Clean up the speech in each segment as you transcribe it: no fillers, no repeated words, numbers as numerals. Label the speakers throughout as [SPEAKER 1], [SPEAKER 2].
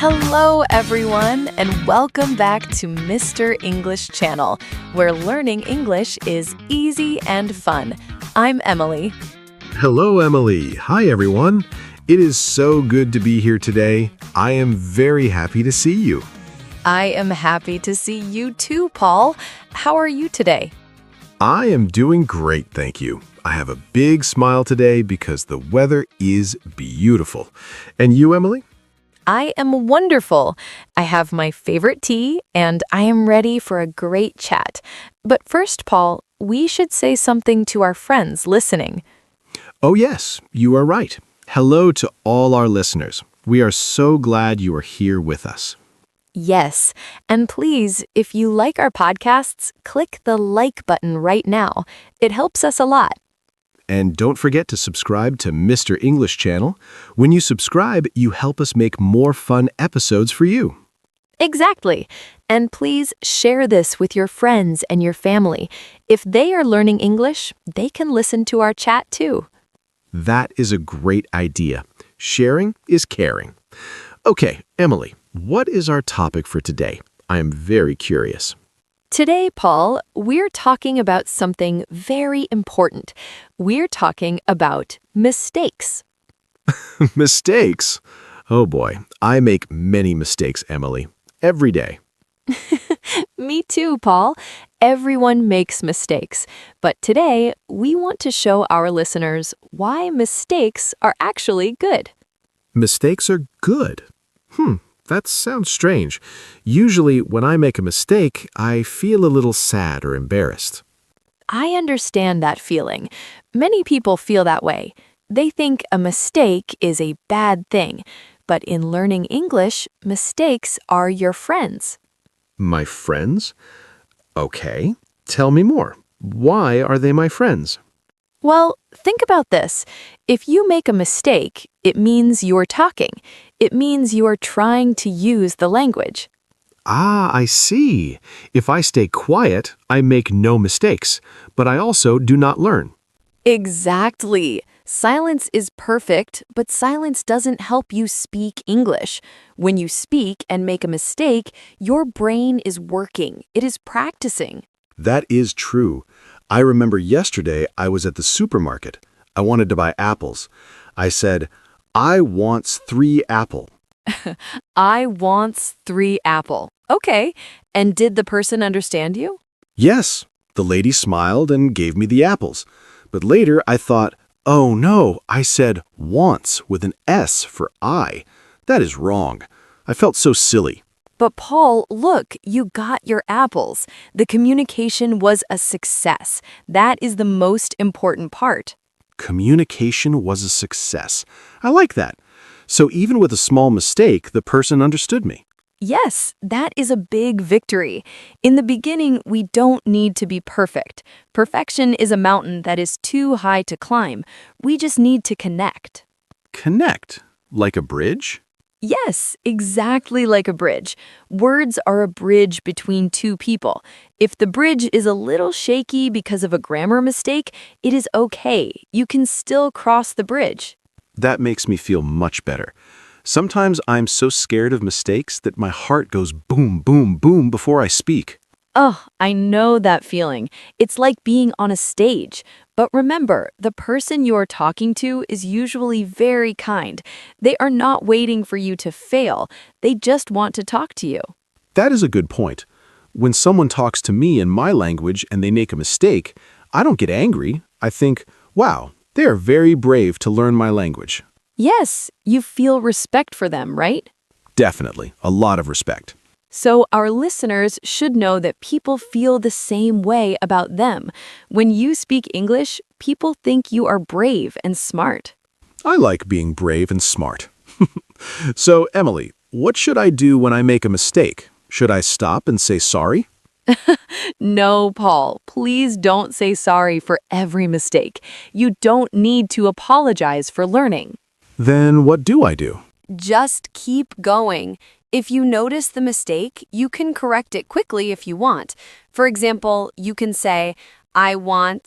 [SPEAKER 1] Hello, everyone, and welcome back to Mr. English Channel, where learning English is easy and fun. I'm Emily.
[SPEAKER 2] Hello, Emily. Hi, everyone. It is so good to be here today. I am very happy to see you.
[SPEAKER 1] I am happy to see you too, Paul. How are you today?
[SPEAKER 2] I am doing great, thank you. I have a big smile today because the weather is beautiful. And you, Emily?
[SPEAKER 1] I am wonderful. I have my favorite tea, and I am ready for a great chat. But first, Paul, we should say something to our friends listening.
[SPEAKER 2] Oh, yes, you are right. Hello to all our listeners. We are so glad you are here with us.
[SPEAKER 1] Yes, and please, if you like our podcasts, click the like button right now. It helps us a lot.
[SPEAKER 2] And don't forget to subscribe to Mr. English Channel. When you subscribe, you help us make more fun episodes for you.
[SPEAKER 1] Exactly. And please share this with your friends and your family. If they are learning English, they can listen to our chat too.
[SPEAKER 2] That is a great idea. Sharing is caring. Okay, Emily, what is our topic for today? I am very curious.
[SPEAKER 1] Today, Paul, we're talking about something very important. We're talking about mistakes.
[SPEAKER 2] Mistakes? Oh boy, I make many mistakes, Emily. Every day.
[SPEAKER 1] Me too, Paul. Everyone makes mistakes. But today, we want to show our listeners why mistakes are actually good.
[SPEAKER 2] Mistakes are good. That sounds strange. Usually, when I make a mistake, I feel a little sad or embarrassed.
[SPEAKER 1] I understand that feeling. Many people feel that way. They think a mistake is a bad thing. But in learning English, mistakes are your friends.
[SPEAKER 2] My friends? Okay, tell me more. Why are they my friends?
[SPEAKER 1] Well, think about this. If you make a mistake, it means you're talking. It means you're trying to use the language.
[SPEAKER 2] Ah, I see. If I stay quiet, I make no mistakes, but I also do not learn.
[SPEAKER 1] Exactly. Silence is perfect, but silence doesn't help you speak English. When you speak and make a mistake, your brain is working. It is practicing.
[SPEAKER 2] That is true. I remember yesterday I was at the supermarket. I wanted to buy apples. I said, I wants 3 apple.
[SPEAKER 1] I wants 3 apple. Okay. And did the person understand you?
[SPEAKER 2] Yes, the lady smiled and gave me the apples. But later I thought, oh no, I said wants with an S for I. That is wrong. I felt so silly.
[SPEAKER 1] But Paul, look, you got your apples. The communication was a success. That is the most important part.
[SPEAKER 2] Communication was a success. I like that. So even with a small mistake, the person understood me.
[SPEAKER 1] Yes, that is a big victory. In the beginning, we don't need to be perfect. Perfection is a mountain that is too high to climb. We just need to connect.
[SPEAKER 2] Connect? Like a bridge?
[SPEAKER 1] Yes, exactly like a bridge. Words are a bridge between two people. If the bridge is a little shaky because of a grammar mistake, it is okay. You can still cross the bridge.
[SPEAKER 2] That makes me feel much better. Sometimes I'm so scared of mistakes that my heart goes boom, boom, boom before I speak.
[SPEAKER 1] Oh, I know that feeling. It's like being on a stage. But remember, the person you are talking to is usually very kind. They are not waiting for you to fail. They just want to talk to you.
[SPEAKER 2] That is a good point. When someone talks to me in my language and they make a mistake, I don't get angry. I think, wow, they are very brave to learn my language.
[SPEAKER 1] Yes, you feel respect for them, right?
[SPEAKER 2] Definitely, a lot of respect.
[SPEAKER 1] So our listeners should know that people feel the same way about them. When you speak English, people think you are brave and smart.
[SPEAKER 2] I like being brave and smart. So, Emily, what should I do when I make a mistake? Should I stop and say sorry?
[SPEAKER 1] No, Paul, please don't say sorry for every mistake. You don't need to apologize for learning.
[SPEAKER 2] Then what do I do?
[SPEAKER 1] Just keep going. If you notice the mistake, you can correct it quickly if you want. For example, you can say, I want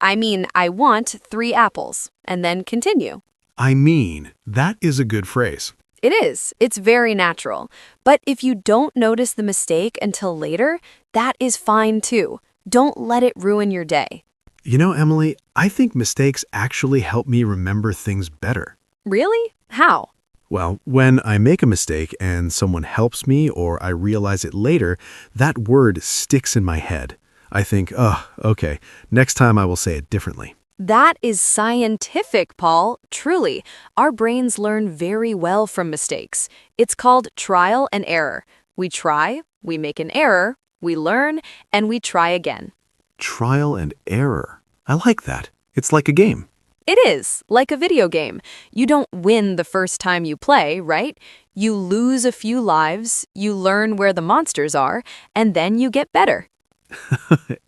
[SPEAKER 1] 3 apples, and then continue.
[SPEAKER 2] That is a good phrase.
[SPEAKER 1] It is. It's very natural. But if you don't notice the mistake until later, that is fine too. Don't let it ruin your day.
[SPEAKER 2] You know, Emily, I think mistakes actually help me remember things better.
[SPEAKER 1] Really? How?
[SPEAKER 2] Well, when I make a mistake and someone helps me or I realize it later, that word sticks in my head. I think, oh, okay, next time I will say it differently.
[SPEAKER 1] That is scientific, Paul. Truly, our brains learn very well from mistakes. It's called trial and error. We try, we make an error, we learn, and we try again.
[SPEAKER 2] Trial and error. I like that. It's like a game.
[SPEAKER 1] It is, like a video game. You don't win the first time you play, right? You lose a few lives, you learn where the monsters are, and then you get better.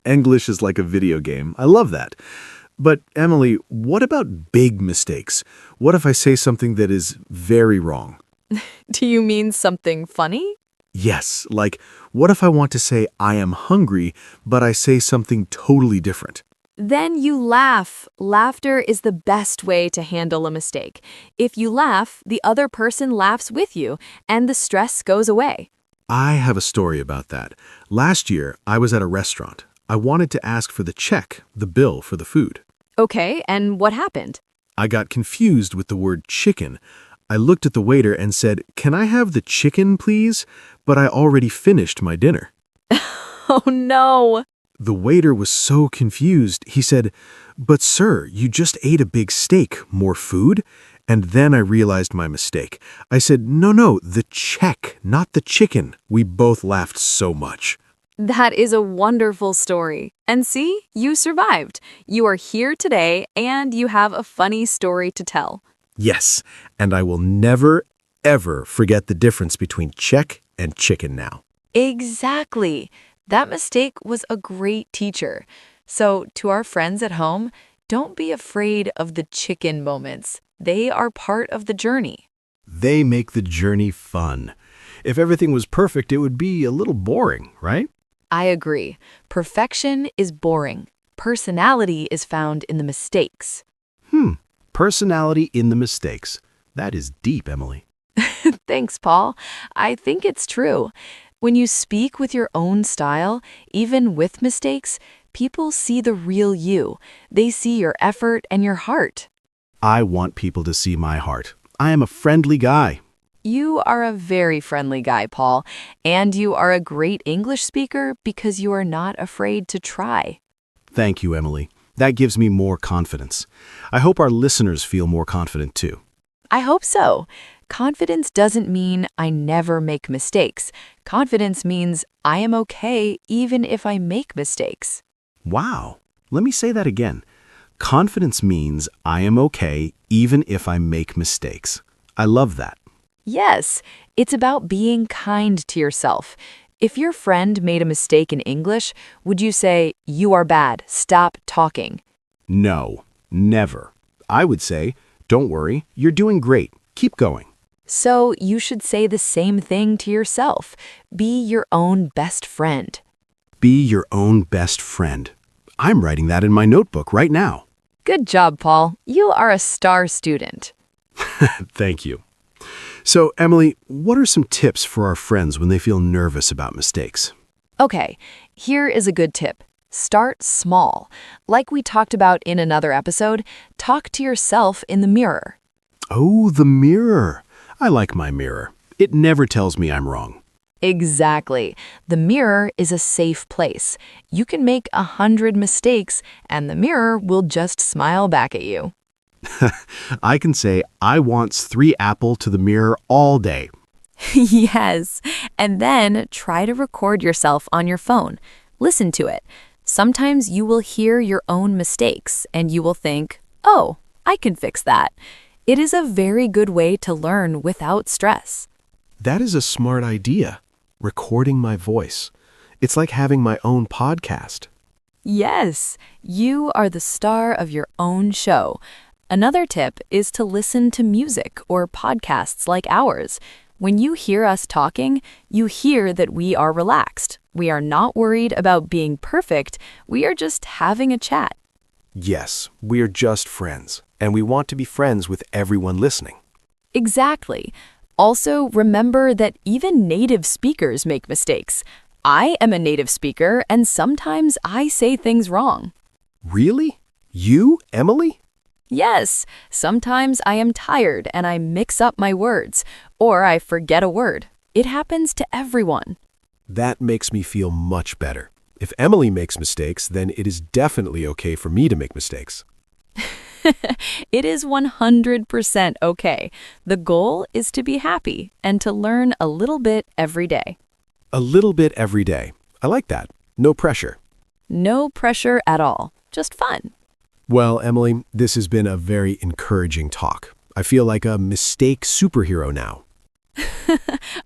[SPEAKER 2] English is like a video game. I love that. But, Emily, what about big mistakes? What if I say something that is very wrong?
[SPEAKER 1] Do you mean something funny?
[SPEAKER 2] Yes, like, what if I want to say I am hungry, but I say something totally different?
[SPEAKER 1] Then you laugh. Laughter is the best way to handle a mistake. If you laugh, the other person laughs with you, and the stress goes away.
[SPEAKER 2] I have a story about that. Last year, I was at a restaurant. I wanted to ask for the check, the bill for the food.
[SPEAKER 1] Okay, and what happened?
[SPEAKER 2] I got confused with the word chicken. I looked at the waiter and said, "Can I have the chicken, please?" But I already finished my dinner.
[SPEAKER 1] Oh no!
[SPEAKER 2] The waiter was so confused. He said, "But sir, you just ate a big steak. More food?" And then I realized my mistake. I said, No, the check, not the chicken." We both laughed so much.
[SPEAKER 1] That is a wonderful story. And see, you survived. You are here today, and you have a funny story to tell.
[SPEAKER 2] Yes, and I will never, ever forget the difference between check and chicken now.
[SPEAKER 1] Exactly. That mistake was a great teacher. So, to our friends at home, don't be afraid of the chicken moments. They are part of the journey.
[SPEAKER 2] They make the journey fun. If everything was perfect, it would be a little boring, right?
[SPEAKER 1] I agree. Perfection is boring. Personality is found in the mistakes.
[SPEAKER 2] Personality in the mistakes. That is deep, Emily.
[SPEAKER 1] Thanks, Paul. I think it's true. When you speak with your own style, even with mistakes, people see the real you. They see your effort and your heart.
[SPEAKER 2] I want people to see my heart. I am a friendly guy.
[SPEAKER 1] You are a very friendly guy, Paul, and you are a great English speaker because you are not afraid to try.
[SPEAKER 2] Thank you, Emily. That gives me more confidence. I hope our listeners feel more confident too.
[SPEAKER 1] I hope so. Confidence doesn't mean I never make mistakes. Confidence means I am okay even if I make mistakes.
[SPEAKER 2] Wow. Let me say that again. Confidence means I am okay even if I make mistakes. I love that.
[SPEAKER 1] Yes, it's about being kind to yourself. If your friend made a mistake in English, would you say, "You are bad, stop talking"?
[SPEAKER 2] No, never. I would say, "Don't worry, you're doing great. Keep going."
[SPEAKER 1] So you should say the same thing to yourself. Be your own best friend.
[SPEAKER 2] Be your own best friend. I'm writing that in my notebook right now.
[SPEAKER 1] Good job, Paul. You are a star student.
[SPEAKER 2] Thank you. So, Emily, what are some tips for our friends when they feel nervous about mistakes?
[SPEAKER 1] Okay, here is a good tip. Start small. Like we talked about in another episode, talk to yourself in the mirror.
[SPEAKER 2] Oh, the mirror. I like my mirror. It never tells me I'm wrong.
[SPEAKER 1] Exactly. The mirror is a safe place. You can make 100 mistakes, and the mirror will just smile back at you.
[SPEAKER 2] I can say, "I wants 3 apple" to the mirror all day.
[SPEAKER 1] Yes. And then try to record yourself on your phone. Listen to it. Sometimes you will hear your own mistakes and you will think, "Oh, I can fix that." It is a very good way to learn without stress.
[SPEAKER 2] That is a smart idea. Recording my voice. It's like having my own podcast.
[SPEAKER 1] Yes, you are the star of your own show. Another tip is to listen to music or podcasts like ours. When you hear us talking, you hear that we are relaxed. We are not worried about being perfect. We are just having a chat.
[SPEAKER 2] Yes, we're just friends, and we want to be friends with everyone listening.
[SPEAKER 1] Exactly. Also, remember that even native speakers make mistakes. I am a native speaker, and sometimes I say things wrong.
[SPEAKER 2] Really? You, Emily?
[SPEAKER 1] Yes, sometimes I am tired and I mix up my words, or I forget a word. It happens to everyone.
[SPEAKER 2] That makes me feel much better. If Emily makes mistakes, then it is definitely okay for me to make mistakes.
[SPEAKER 1] It is 100% okay. The goal is to be happy and to learn a little bit every day.
[SPEAKER 2] A little bit every day. I like that. No pressure.
[SPEAKER 1] No pressure at all, just fun.
[SPEAKER 2] Well, Emily, this has been a very encouraging talk. I feel like a mistake superhero now.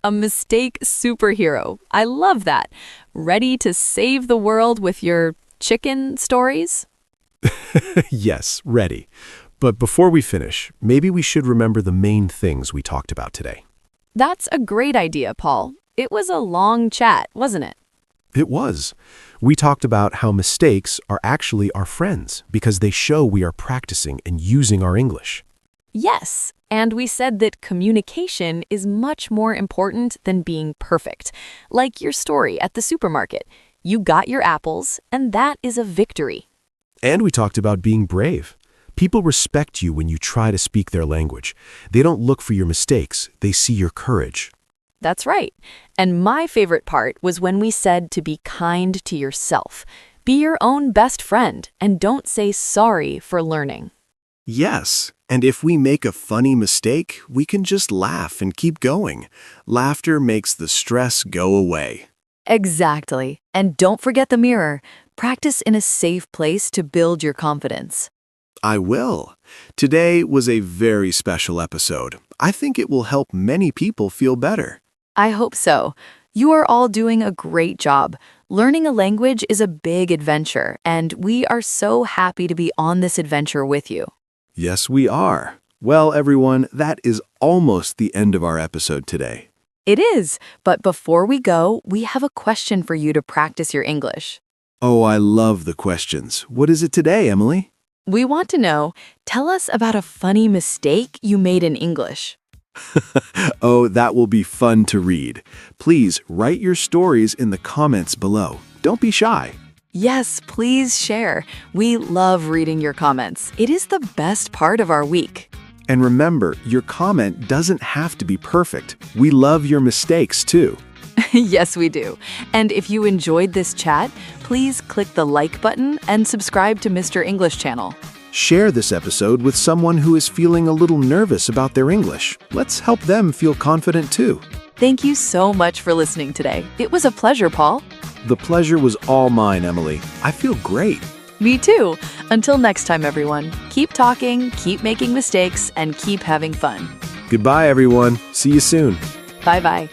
[SPEAKER 1] A mistake superhero. I love that. Ready to save the world with your chicken stories?
[SPEAKER 2] Yes, ready. But before we finish, maybe we should remember the main things we talked about today.
[SPEAKER 1] That's a great idea, Paul. It was a long chat, wasn't it?
[SPEAKER 2] It was. We talked about how mistakes are actually our friends because they show we are practicing and using our English.
[SPEAKER 1] Yes, and we said that communication is much more important than being perfect. Like your story at the supermarket. You got your apples, and that is a victory.
[SPEAKER 2] And we talked about being brave. People respect you when you try to speak their language. They don't look for your mistakes, they see your courage.
[SPEAKER 1] That's right. And my favorite part was when we said to be kind to yourself. Be your own best friend, and don't say sorry for learning.
[SPEAKER 2] Yes, and if we make a funny mistake, we can just laugh and keep going. Laughter makes the stress go away.
[SPEAKER 1] Exactly. And don't forget the mirror. Practice in a safe place to build your confidence.
[SPEAKER 2] I will. Today was a very special episode. I think it will help many people feel better.
[SPEAKER 1] I hope so. You are all doing a great job. Learning a language is a big adventure, and we are so happy to be on this adventure with you.
[SPEAKER 2] Yes, we are. Well, everyone, that is almost the end of our episode today.
[SPEAKER 1] It is, but before we go, we have a question for you to practice your English.
[SPEAKER 2] Oh, I love the questions. What is it today, Emily?
[SPEAKER 1] We want to know, tell us about a funny mistake you made in English.
[SPEAKER 2] Oh, that will be fun to read. Please write your stories in the comments below. Don't be shy.
[SPEAKER 1] Yes, please share. We love reading your comments. It is the best part of our week.
[SPEAKER 2] And remember, your comment doesn't have to be perfect. We love your mistakes, too.
[SPEAKER 1] Yes, we do. And if you enjoyed this chat, please click the like button and subscribe to Mr. English channel.
[SPEAKER 2] Share this episode with someone who is feeling a little nervous about their English. Let's help them feel confident, too.
[SPEAKER 1] Thank you so much for listening today. It was a pleasure, Paul.
[SPEAKER 2] The pleasure was all mine, Emily. I feel great.
[SPEAKER 1] Me too. Until next time, everyone. Keep talking, keep making mistakes, and keep having fun.
[SPEAKER 2] Goodbye, everyone. See you soon.
[SPEAKER 1] Bye-bye.